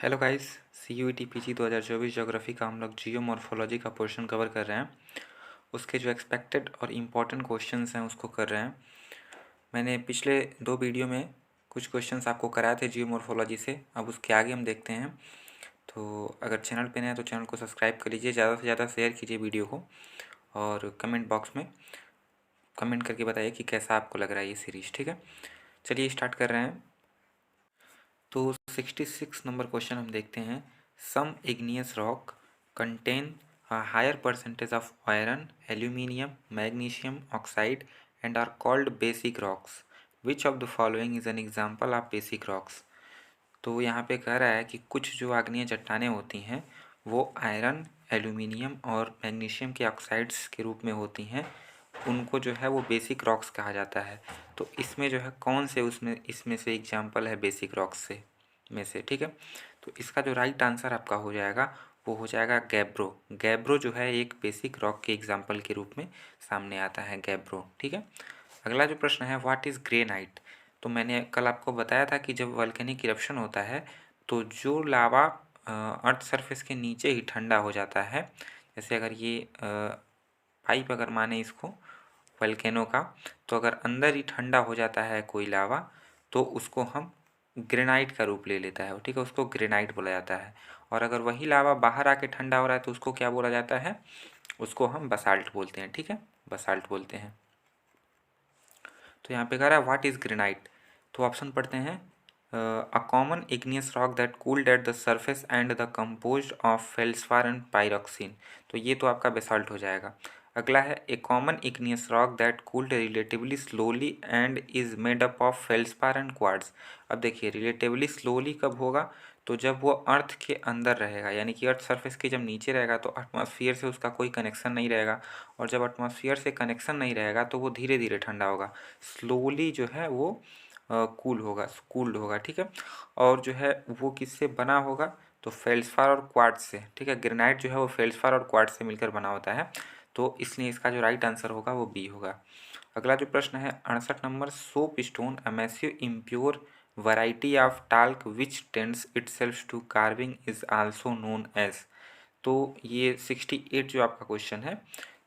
Hello guys, CUET PG 2024 geography का हम लोग जियोमॉर्फोलॉजी का पोर्शन कवर कर रहे हैं। उसके जो एक्सपेक्टेड और इम्पॉर्टेंट क्वेश्चंस हैं उसको कर रहे हैं। मैंने पिछले 2 वीडियो में कुछ क्वेश्चंस आपको कराए थे जियोमॉर्फोलॉजी से। अब उसके आगे हम देखते हैं। तो अगर चैनल पे नए हैं तो चैनल को सब्सक्राइब कर लीजिए, ज़्यादा से ज़्यादा शेयर कीजिए वीडियो को और कमेंट बॉक्स में कमेंट करके बताइए कि कैसा आपको लग रहा है ये सीरीज़। ठीक है, चलिए स्टार्ट कर रहे हैं। तो 66 नंबर क्वेश्चन हम देखते हैं। Some igneous rock contain a higher percentage of iron, aluminium, magnesium oxide and are called basic rocks. Which of the following is an example of basic rocks? तो यहाँ पे कह रहा है कि कुछ जो आग्नेय चट्टानें होती हैं वो आयरन, एल्यूमिनियम और मैग्नीशियम के ऑक्साइड्स के रूप में होती हैं। उनको जो है वो बेसिक रॉक्स कहा जाता है। तो इसमें जो है कौन से इसमें से एग्जाम्पल है बेसिक रॉक्स से। ठीक है, तो इसका जो राइट आंसर आपका हो जाएगा वो हो जाएगा गैब्रो। गैब्रो जो है एक बेसिक रॉक के एग्जाम्पल के रूप में सामने आता है गैब्रो। ठीक है, अगला जो प्रश्न है व्हाट इज़ ग्रेनाइट। तो मैंने कल आपको बताया था कि जब वल्केनिक इरप्शन होता है तो जो लावा अर्थ सरफेस के नीचे ही ठंडा हो जाता है। जैसे अगर ये पाइप अगर माने इसको वल्केनो का, तो अगर अंदर ही ठंडा हो जाता है कोई लावा तो उसको हम ग्रेनाइट का रूप ले लेता है। ठीक है, उसको ग्रेनाइट बोला जाता है। और अगर वही लावा बाहर आके ठंडा हो रहा है तो उसको क्या बोला जाता है, उसको हम बसाल्ट बोलते हैं। ठीक है, बसाल्ट बोलते हैं। तो यहाँ पे कह रहा है व्हाट इज़ ग्रेनाइट। तो ऑप्शन पढ़ते हैं। A common igneous rock that cooled at the surface and the composed of feldspar and pyroxene. तो ये तो आपका बेसाल्ट हो जाएगा। अगला है a common igneous rock that cooled relatively slowly and is made up of feldspar and quartz. अब देखिए रिलेटिवली स्लोली कब होगा, तो जब वो अर्थ के अंदर रहेगा, यानी कि अर्थ सरफेस के जब नीचे रहेगा तो एटमॉस्फेयर से उसका कोई कनेक्शन नहीं रहेगा। और जब एटमॉस्फेयर से कनेक्शन नहीं रहेगा तो वो धीरे धीरे ठंडा होगा। स्लोली जो है वो कूल्ड होगा। ठीक है, और जो है वो किससे बना होगा, तो फेल्सपार और क्वार्ट्ज से। ठीक है, ग्रेनाइट जो है वो फेल्सपार और क्वार्ट्ज से मिलकर बना होता है। तो इसलिए इसका जो राइट आंसर होगा वो बी होगा। अगला जो प्रश्न है 68 number, soapstone a massive impure variety of talc which tends itself to carving is also known as. तो ये 68 जो आपका क्वेश्चन है,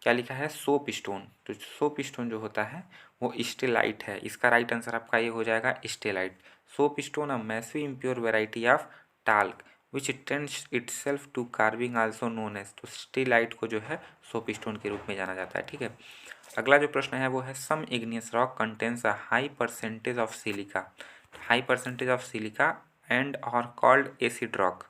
क्या लिखा है, सोप स्टोन। तो सोप स्टोन जो होता है वो स्टेलाइट है। इसका राइट आंसर आपका ये हो जाएगा steatite. Soapstone a massive impure variety of talc which tends itself to carving also known as. तो स्टेलाइट को जो है सोप स्टोन के रूप में जाना जाता है। ठीक है, अगला जो प्रश्न है वो है some igneous rock contains a high percentage of silica. High percentage of silica and are called acid rock.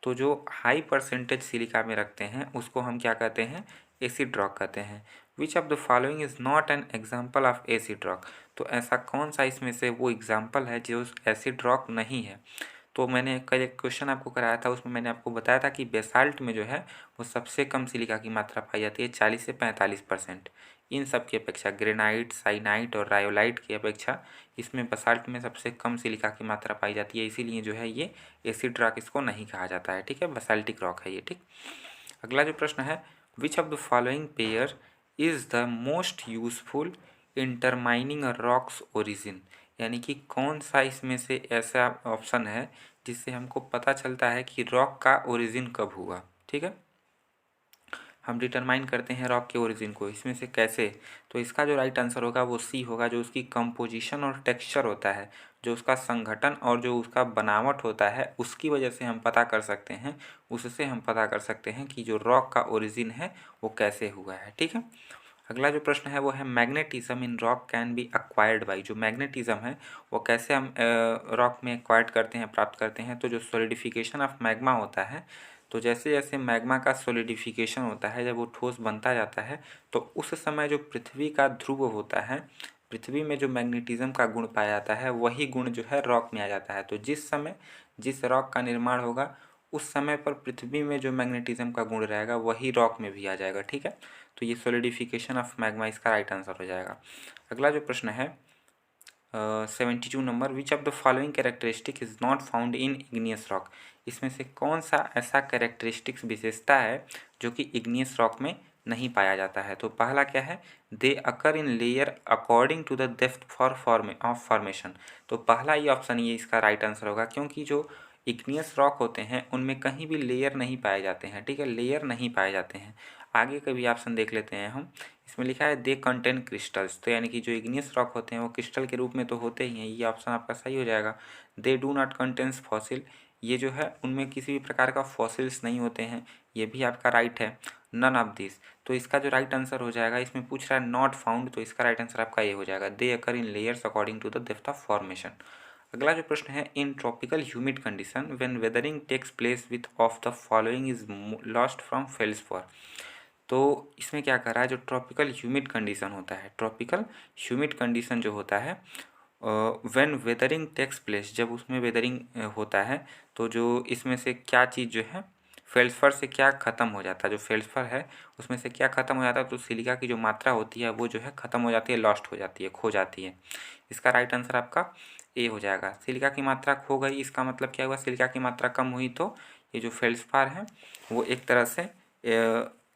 तो जो हाई परसेंटेज सिलिका में रखते हैं उसको हम क्या कहते हैं, एसिड रॉक कहते हैं। विच of the following is not an example of acid rock. तो ऐसा कौन सा इसमें से वो एग्जाम्पल है जो एसिड रॉक नहीं है। तो मैंने कल एक क्वेश्चन आपको कराया था, उसमें मैंने आपको बताया था कि बेसाल्ट में जो है वो सबसे कम सिलिका की मात्रा पाई जाती है, 40 से 45%। इन सब की अपेक्षा ग्रेनाइट, साइनाइट और रायोलाइट की अपेक्षा इसमें बसाल्ट में सबसे कम सिलिका की मात्रा पाई जाती है, इसीलिए जो है ये एसिड रॉक इसको नहीं कहा जाता है। ठीक है, बसाल्टिक रॉक है ये। ठीक, अगला जो प्रश्न है which of the following pair is the most useful in determining rocks origin. यानी कि कौन सा इसमें से ऐसा ऑप्शन है जिससे हमको पता चलता है कि रॉक का ओरिजिन कब हुआ। ठीक है, हम डिटरमाइन करते हैं रॉक के ओरिजिन को, इसमें से कैसे। तो इसका जो राइट आंसर होगा वो सी होगा। जो उसकी कंपोजिशन और टेक्सचर होता है, जो उसका संगठन और जो उसका बनावट होता है, उसकी वजह से हम पता कर सकते हैं, उससे हम पता कर सकते हैं कि जो रॉक का ओरिजिन है वो कैसे हुआ है। ठीक है, अगला जो प्रश्न है वो है magnetism in rock can be acquired by. जो मैग्नेटिज्म है वो कैसे हम रॉक में एक्वायर्ड करते हैं, प्राप्त करते हैं। तो जो सॉलिडिफिकेशन ऑफ मैग्मा होता है, तो जैसे जैसे मैग्मा का सॉलिडिफिकेशन होता है, जब वो ठोस बनता जाता है तो उस समय जो पृथ्वी का ध्रुव होता है, पृथ्वी में जो मैग्नेटिज्म का गुण पाया जाता है वही गुण जो है रॉक में आ जाता है। तो जिस समय जिस रॉक का निर्माण होगा उस समय पर पृथ्वी में जो मैग्नेटिज्म का गुण रहेगा वही रॉक में भी आ जाएगा। ठीक है, तो ये सॉलिडिफिकेशन ऑफ मैग्मा इसका राइट आंसर हो जाएगा। अगला जो प्रश्न है 72 number, which of the following characteristic is not found in igneous rock. इसमें से कौन सा ऐसा कैरेक्टरिस्टिक्स विशेषता है जो कि इग्नियस रॉक में नहीं पाया जाता है। तो पहला क्या है, they occur in layer according to the depth for formation. तो पहला ये ऑप्शन ये इसका राइट आंसर होगा, क्योंकि जो इग्नियस रॉक होते हैं उनमें कहीं भी लेयर नहीं पाए जाते हैं, ठीक है, लेयर नहीं पाए जाते हैं। आगे का भी ऑप्शन देख लेते हैं हम। इसमें लिखा है दे कंटेन क्रिस्टल्स, तो यानी कि जो इग्नियस रॉक होते हैं वो क्रिस्टल के रूप में तो होते ही हैं, ये ऑप्शन आपका सही हो जाएगा। They do not contains fossil, ये जो है उनमें किसी भी प्रकार का फॉसिल्स नहीं होते हैं, ये भी आपका राइट है। नन ऑफ दिस, तो इसका जो राइट आंसर हो जाएगा, इसमें पूछ रहा है नॉट फाउंड, तो इसका राइट आंसर आपका ये हो जाएगा। They occur in layers according to the depth of formation. अगला जो प्रश्न है, in tropical humid condition when weathering takes place with of the following is lost from feldspar, तो इसमें क्या कर रहा है, जो ट्रॉपिकल ह्यूमिड कंडीशन होता है, ट्रॉपिकल ह्यूमिड कंडीशन जो होता है व्हेन वेदरिंग टेक्स प्लेस, जब उसमें वेदरिंग होता है, तो जो इसमें से क्या चीज़ जो है फेल्सफर से क्या ख़त्म हो जाता है, जो फेल्सफर है उसमें से क्या ख़त्म हो जाता है, तो सिलिका की जो मात्रा होती है वो जो है ख़त्म हो जाती है, लॉस्ट हो जाती है, खो जाती है। इसका राइट आंसर आपका ए हो जाएगा। सिलिका की मात्रा खो गई, इसका मतलब क्या हुआ, सिलिका की मात्रा कम हुई, तो ये जो फेल्सफार है वो एक तरह से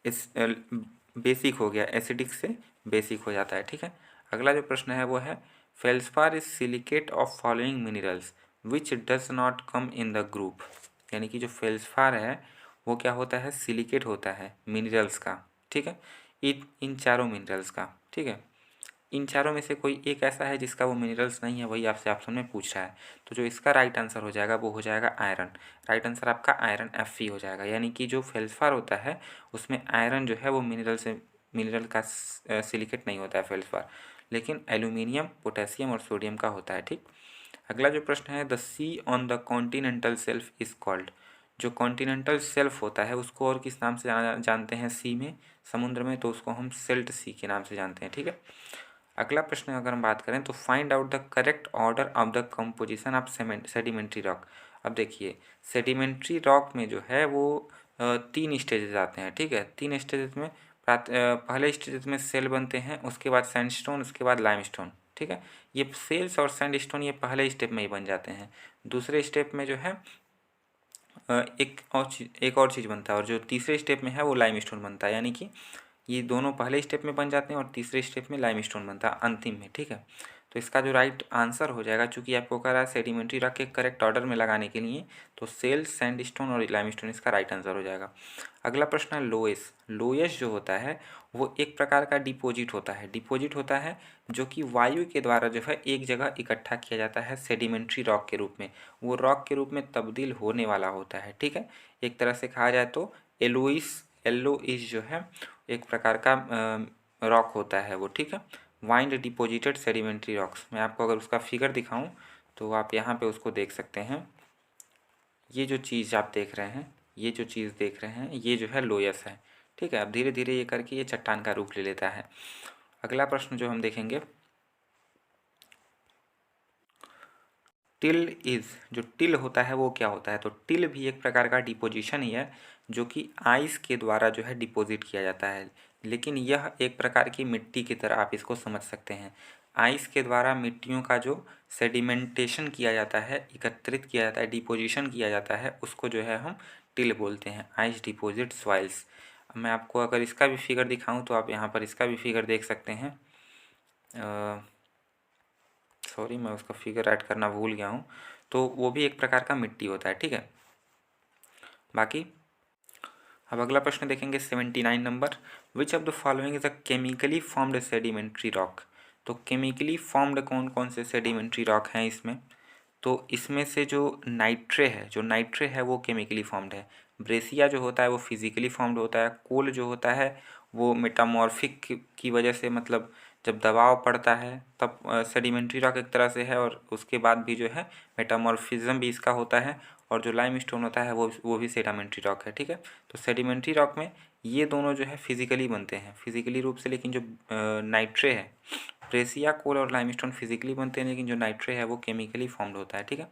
इस बेसिक हो गया, एसिडिक से बेसिक हो जाता है, ठीक है। अगला जो प्रश्न है वो है feldspar is silicate of following minerals which does not come in the group, यानी कि जो फेल्सफार है वो क्या होता है, सिलिकेट होता है मिनरल्स का, ठीक है, इन चारों मिनरल्स का, ठीक है। इन चारों में से कोई एक ऐसा है जिसका वो मिनरल्स नहीं है, वही आपसे ऑप्शन में पूछ रहा है। तो जो इसका राइट आंसर हो जाएगा वो हो जाएगा आयरन। राइट आंसर आपका आयरन Fe हो जाएगा, यानी कि जो फेल्सफार होता है उसमें आयरन जो है वो मिनरल का सिलिकेट नहीं होता है फेल्सफार, लेकिन एल्यूमिनियम, पोटेशियम और सोडियम का होता है, ठीक। अगला जो प्रश्न है, the sea on the continental shelf is called, जो कॉन्टिनेंटल शेल्फ होता है उसको और किस नाम से जानते हैं, सी में, समुद्र में, तो उसको हम सेल्ट सी के नाम से जानते हैं, ठीक है। अगला प्रश्न अगर हम बात करें तो find out the correct order of the composition of sedimentary rock. अब देखिए सेडिमेंट्री रॉक में जो है वो 3 स्टेजेस आते हैं, ठीक है। 3 स्टेजेस में पहले स्टेजेस में सेल बनते हैं, उसके बाद सैंडस्टोन, उसके बाद लाइमस्टोन, ठीक है। ये सेल्स और सैंडस्टोन ये पहले स्टेप में ही बन जाते हैं। दूसरे स्टेप में जो है एक और चीज़ बनता है, और जो तीसरे स्टेप में है वो लाइमस्टोन बनता है, यानी कि ये दोनों पहले स्टेप में बन जाते हैं और तीसरे स्टेप में लाइमस्टोन बनता है अंतिम में, ठीक है। तो इसका जो राइट आंसर हो जाएगा, चूंकि आपको कह रहा है सेडिमेंट्री रॉक के करेक्ट ऑर्डर में लगाने के लिए, तो सेल, सैंडस्टोन और लाइमस्टोन इसका राइट आंसर हो जाएगा। अगला प्रश्न है लोएस। लोएस जो होता है वो एक प्रकार का डिपॉजिट होता है जो कि वायु के द्वारा जो है एक जगह इकट्ठा किया जाता है सेडिमेंट्री रॉक के रूप में, वो रॉक के रूप में तब्दील होने वाला होता है, ठीक है। एक तरह से कहा जाए तो एलोइस जो है एक प्रकार का रॉक होता है वो, ठीक है। वाइंड डिपोजिटेड सेडिमेंट्री रॉक्स, मैं आपको अगर उसका फिगर दिखाऊं तो आप यहाँ पे उसको देख सकते हैं। ये जो चीज़ आप देख रहे हैं, ये जो है लोयस है, ठीक है। अब धीरे धीरे ये करके ये चट्टान का रूप ले लेता है। अगला प्रश्न जो हम देखेंगे, टिल इज, जो टिल होता है वो क्या होता है, तो टिल भी एक प्रकार का डिपोजिशन ही है जो कि आइस के द्वारा जो है डिपॉजिट किया जाता है, लेकिन यह एक प्रकार की मिट्टी की तरह आप इसको समझ सकते हैं। आइस के द्वारा मिट्टियों का जो सेडिमेंटेशन किया जाता है, एकत्रित किया जाता है, डिपोजिशन किया जाता है, उसको जो है हम टिल बोलते हैं, आइस डिपोजिट सॉइल्स। मैं आपको अगर इसका भी फिगर दिखाऊं तो आप यहाँ पर इसका भी फिगर देख सकते हैं। सॉरी, मैं उसका फिगर ऐड करना भूल गया हूँ। तो वो भी एक प्रकार का मिट्टी होता है, ठीक है। बाकी अब अगला प्रश्न देखेंगे 79 number, which of the following is a chemically formed sedimentary rock. तो केमिकली फॉर्म्ड कौन कौन से सेडिमेंट्री रॉक हैं इसमें, तो इसमें से जो नाइट्रे है वो केमिकली फॉर्म्ड है। ब्रेसिया जो होता है वो फिजिकली फॉर्म्ड होता है। कोल जो होता है वो मेटामॉर्फिक की वजह से, मतलब जब दबाव पड़ता है तब सेडिमेंट्री रॉक एक तरह से है, और उसके बाद भी जो है मेटामॉर्फिज्म भी इसका होता है। और जो लाइमस्टोन होता है वो भी सेडिमेंट्री रॉक है, ठीक है। तो सेडिमेंट्री रॉक में ये दोनों जो है फिजिकली बनते हैं, फिजिकली रूप से, लेकिन जो नाइट्रे है, ब्रेसिया, कोल और लाइमस्टोन फिजिकली बनते हैं, लेकिन जो नाइट्रे है वो केमिकली फॉर्म्ड होता है, ठीक है।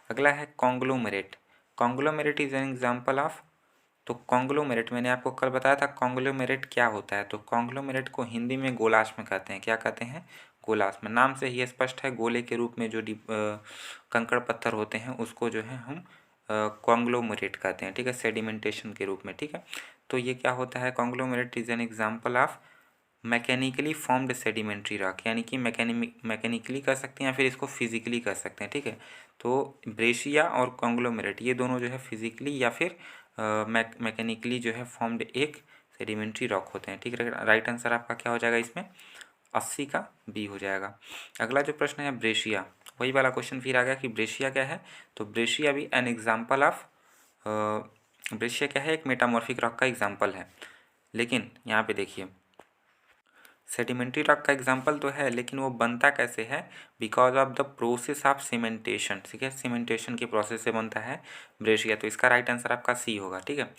अगला है conglomerate. Conglomerate is an example of, तो कॉन्ग्लोमेरेट मैंने आपको कल बताया था कॉन्ग्लोमेरेट क्या होता है, तो कॉन्ग्लोमेरेट को हिंदी में गोलाश में कहते हैं। क्या कहते हैं, गोलाश में। नाम से ही स्पष्ट है, गोले के रूप में जो कंकड़ पत्थर होते हैं उसको जो है हम कॉन्ग्लोमेरेट कहते हैं, ठीक है, सेडिमेंटेशन के रूप में, ठीक है। तो ये क्या होता है, conglomerate is an example of mechanically formed sedimentary rock, यानी कि मैकेनिकली कर सकते हैं या फिर इसको फिजिकली कर सकते हैं, ठीक है। तो ब्रेशिया और कॉन्ग्लोमेरेट ये दोनों जो है फिजिकली या फिर मैकेनिकली जो है फॉर्म्ड एक सेडिमेंट्री रॉक होते हैं। ठीक है, राइट आंसर आपका क्या हो जाएगा इसमें? 80 का बी हो जाएगा। अगला जो प्रश्न है ब्रेशिया, वही वाला क्वेश्चन फिर आ गया कि ब्रेशिया क्या है। तो ब्रेशिया भी एन एग्जाम्पल ऑफ, ब्रेशिया क्या है? एक मेटामॉर्फिक रॉक का एग्जाम्पल है। लेकिन यहाँ पे देखिए सेडिमेंट्री रॉक का एग्जाम्पल तो है, लेकिन वो बनता कैसे है? Because of the process of cementation. ठीक है, सीमेंटेशन के प्रोसेस से बनता है ब्रेशिया। तो इसका राइट आंसर आपका सी होगा। ठीक है,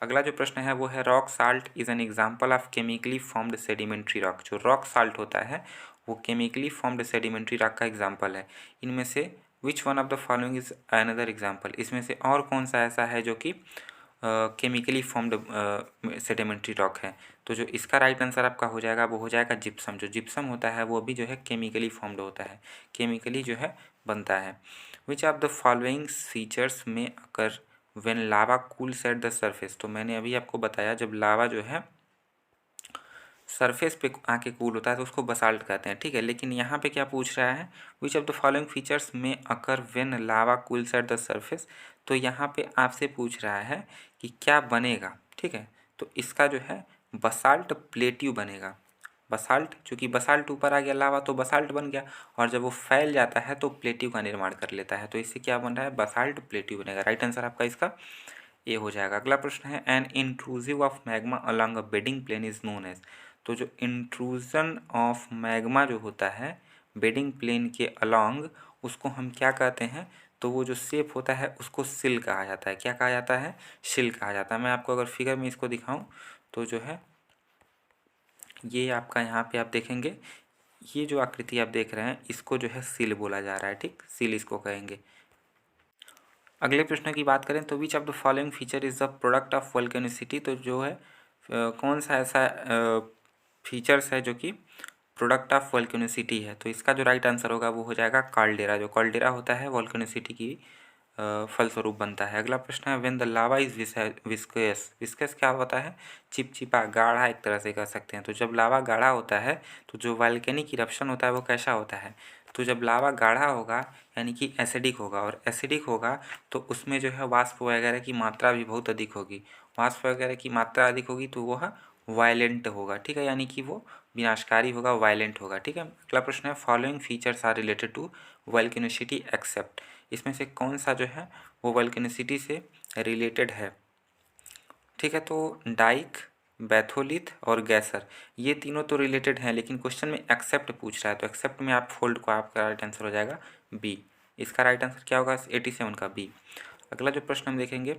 अगला जो प्रश्न है वो है rock salt is an example of chemically formed sedimentary rock. जो रॉक साल्ट होता है वो केमिकली फॉर्म्ड सेडिमेंट्री रॉक का एग्जाम्पल है। इनमें से which one of the following is another example, इसमें से और कौन सा ऐसा है जो कि केमिकली फॉर्म्ड सेडिमेंट्री रॉक है? तो जो इसका राइट आंसर आपका हो जाएगा वो हो जाएगा जिप्सम। जो जिप्सम होता है वो भी जो है केमिकली फॉर्म्ड होता है, केमिकली जो है बनता है। Which of the following features में occur when lava cools at the surface. तो मैंने अभी आपको बताया जब लावा जो है सरफेस पे आके कूल होता है तो उसको बसाल्ट कहते हैं। ठीक है, लेकिन यहाँ पे क्या पूछ रहा है? Which of the following features में occur when lava cools at the surface. तो यहाँ पे आपसे पूछ रहा है कि क्या बनेगा। ठीक है, तो इसका जो है बसाल्ट प्लेट्यू बनेगा। बसाल्ट, चूँकि बसाल्ट ऊपर आ गया लावा तो बसाल्ट बन गया, और जब वो फैल जाता है तो प्लेट्यू का निर्माण कर लेता है। तो इससे क्या बन रहा है? बसाल्ट प्लेट्यू बनेगा। राइट आंसर आपका इसका ये हो जाएगा। अगला प्रश्न है an intrusive of magma along a bedding plane is known as. तो जो इंट्रूजन ऑफ मैग्मा जो होता है बेडिंग प्लेन के अलॉन्ग, उसको हम क्या कहते हैं? तो वो जो शेप होता है उसको सिल कहा जाता है। क्या कहा जाता है? शिल कहा जाता है। मैं आपको अगर फिगर में इसको दिखाऊं तो जो है ये आपका यहाँ पे आप देखेंगे, ये जो आकृति आप देख रहे हैं इसको जो है सिल बोला जा रहा है। ठीक, सिल इसको कहेंगे। अगले प्रश्न की बात करें तो which of the following feature is the product of volcanicity. तो जो है कौन सा ऐसा फीचर्स है जो कि प्रोडक्ट ऑफ वोल्केनिसिटी है? तो इसका जो राइट आंसर होगा वो हो जाएगा काल्डेरा। जो काल्डेरा होता है वोल्केनिसिटी की फलस्वरूप बनता है। अगला प्रश्न है when the lava is viscous. Viscous क्या होता है? चिपचिपा, गाढ़ा एक तरह से कह सकते हैं। तो जब लावा गाढ़ा होता है तो जो वोल्केनिक इरप्शन होता है वो कैसा होता है? तो जब लावा गाढ़ा होगा यानी कि एसिडिक होगा, और एसिडिक होगा तो उसमें जो है वाष्प वगैरह की मात्रा भी बहुत अधिक होगी। वाष्प वगैरह की मात्रा अधिक होगी तो वह वायलेंट होगा। ठीक है, यानी कि वो विनाशकारी होगा, वायलेंट होगा। ठीक है, अगला प्रश्न है following features are related to volcanicity except. इसमें से कौन सा जो है वो वोल्केनिसिटी से रिलेटेड है? ठीक है, तो डाइक, बैथोलिथ और गैसर ये तीनों तो रिलेटेड हैं, लेकिन क्वेश्चन में एक्सेप्ट पूछ रहा है तो एक्सेप्ट में आप फोल्ड को आपका राइट आंसर हो जाएगा बी। इसका राइट आंसर क्या होगा? 87 का बी। अगला जो प्रश्न हम देखेंगे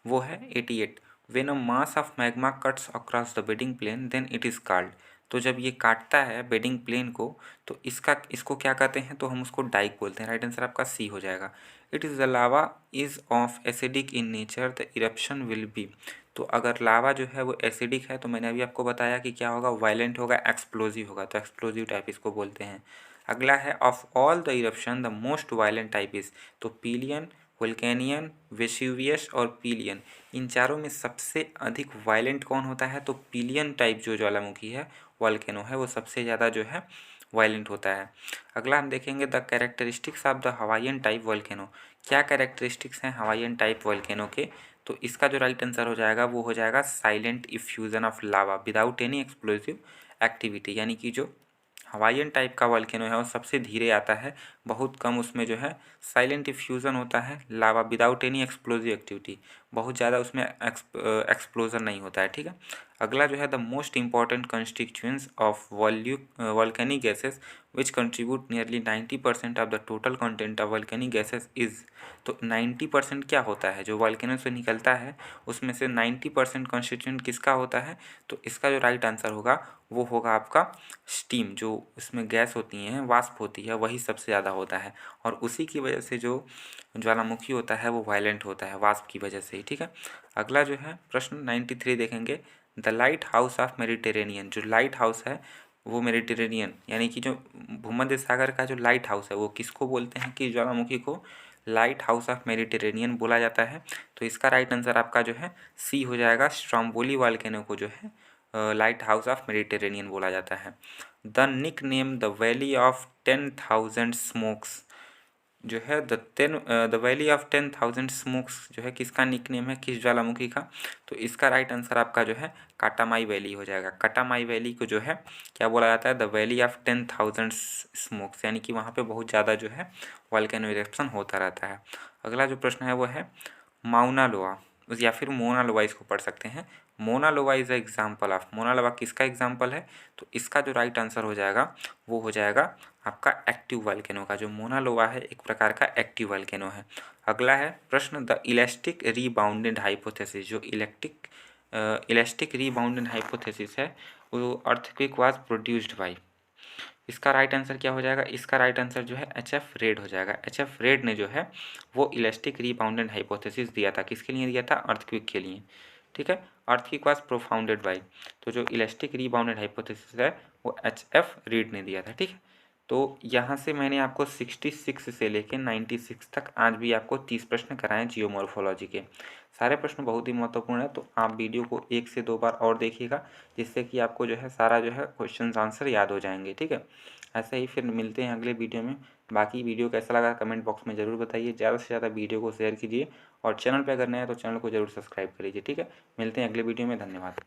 वो है 88। When a mass of magma cuts across the bedding plane then it is called. तो जब ये काटता है बेडिंग प्लेन को तो इसको क्या कहते हैं? तो हम उसको डाइक बोलते हैं। राइट आंसर आपका सी हो जाएगा। It is the lava is of acidic in nature the eruption will be. तो अगर लावा जो है वो एसिडिक है तो मैंने अभी आपको बताया कि क्या होगा? वायलेंट होगा, एक्सप्लोजिव होगा। तो एक्सप्लोजिव टाइप इसको बोलते हैं। अगला है of all the eruption the most violent type is. तो पिलियन, वोल्केनियन, वेसुवियस और पिलियन, इन चारों में सबसे अधिक वायलेंट कौन होता है? तो पिलियन टाइप जो ज्वालामुखी है वॉल्केनो है वो सबसे ज़्यादा जो है वायलेंट होता है। अगला हम देखेंगे the characteristics of the Hawaiian type volcano. क्या कैरेक्टरिस्टिक्स हैं हवाईयन टाइप वॉल्केनो के? तो इसका जो राइट आंसर हो जाएगा वो हो जाएगा silent effusion of lava without any explosive activity. यानी कि जो हवाईयन टाइप का वॉल्केनो है वो सबसे धीरे आता है, बहुत कम उसमें जो है साइलेंट इफ्यूज़न होता है लावा विदाउट एनी एक्सप्लोजिव एक्टिविटी, बहुत ज़्यादा उसमें एक्सप्लोजन नहीं होता है। ठीक है, अगला जो है the most important constituents of volcanic gases which contribute nearly 90% of the total content of volcanic gases is. तो 90% क्या होता है? जो वॉल्केनो से निकलता है उसमें से 90% कंस्टिट्यूएंट किसका होता है? तो इसका जो राइट आंसर होगा वो होगा आपका स्टीम। जो उसमें गैस होती हैं, वाष्प होती है, वही सबसे ज़्यादा होता है, और उसी की वजह से जो ज्वालामुखी होता है वो वायलेंट होता है, वाष्प की वजह से ही। ठीक है, अगला जो है प्रश्न 93 देखेंगे the light house of Mediterranean. जो लाइट हाउस है वो मेडिटेरेनियन यानी कि जो भूमध्य सागर का जो लाइट हाउस है वो किसको बोलते हैं कि ज्वालामुखी को लाइट हाउस ऑफ मेडिटेरेनियन बोला जाता है? तो इसका राइट आंसर आपका जो है सी हो जाएगा। स्ट्रोम्बोली वॉल्केनो को जो है लाइट हाउस ऑफ मेडिटेरेनियन बोला जाता है। The nickname the valley of 10,000 smokes. जो है द वैली ऑफ 10,000 स्मोक्स जो है किसका निकनेम है, किस ज्वालामुखी का? तो इसका राइट आंसर आपका जो है काटामाई वैली हो जाएगा। काटामाई वैली को जो है क्या बोला जाता है? द वैली ऑफ 10,000 स्मोक्स, यानी कि वहाँ पे बहुत ज़्यादा जो है वॉल्केनो इरेप्शन होता रहता है। अगला जो प्रश्न है वो है माउना लोआ या फिर मोना लोआ, इसको पढ़ सकते हैं। मोना लोआ इज एग्जाम्पल ऑफ, मोना लोआ किसका एग्जाम्पल है? तो इसका जो राइट आंसर हो जाएगा वो हो जाएगा आपका एक्टिव वॉल्केनो का। जो मोना लोआ है एक प्रकार का एक्टिव वॉल्केनो है। अगला है प्रश्न द इलास्टिक रीबाउंडेड हाइपोथेसिस, जो इलास्टिक रीबाउंडेड हाइपोथेसिस है वो अर्थक्वेक वाज प्रोड्यूस्ड बाय, इसका राइट आंसर क्या हो जाएगा? इसका राइट आंसर जो है एच.एफ. रेड हो जाएगा। एच.एफ. रेड ने जो है वो इलास्टिक रीबाउंडेड हाइपोथेसिस दिया था। किसके लिए दिया था? अर्थक्वेक के लिए। ठीक है, अर्थक्वेक वाज प्रोफाउंडेड बाय, तो जो इलास्टिक रीबाउंडेड हाइपोथेसिस है वो एच.एफ. रेड ने दिया था। ठीक है, तो यहाँ से मैंने आपको 66 से लेके 96 तक आज भी आपको 30 प्रश्न कराएं जियोमॉर्फोलॉजी के। सारे प्रश्न बहुत ही महत्वपूर्ण है, तो आप वीडियो को 1 से 2 बार और देखिएगा, जिससे कि आपको जो है सारा जो है क्वेश्चन आंसर याद हो जाएंगे। ठीक है, ऐसे ही फिर मिलते हैं अगले वीडियो में। बाकी वीडियो कैसा लगा कमेंट बॉक्स में ज़रूर बताइए। ज़्यादा से ज़्यादा वीडियो को शेयर कीजिए और चैनल पर अगर नए हैं तो चैनल को ज़रूर सब्सक्राइब करिए। ठीक है, मिलते हैं अगले वीडियो में। धन्यवाद।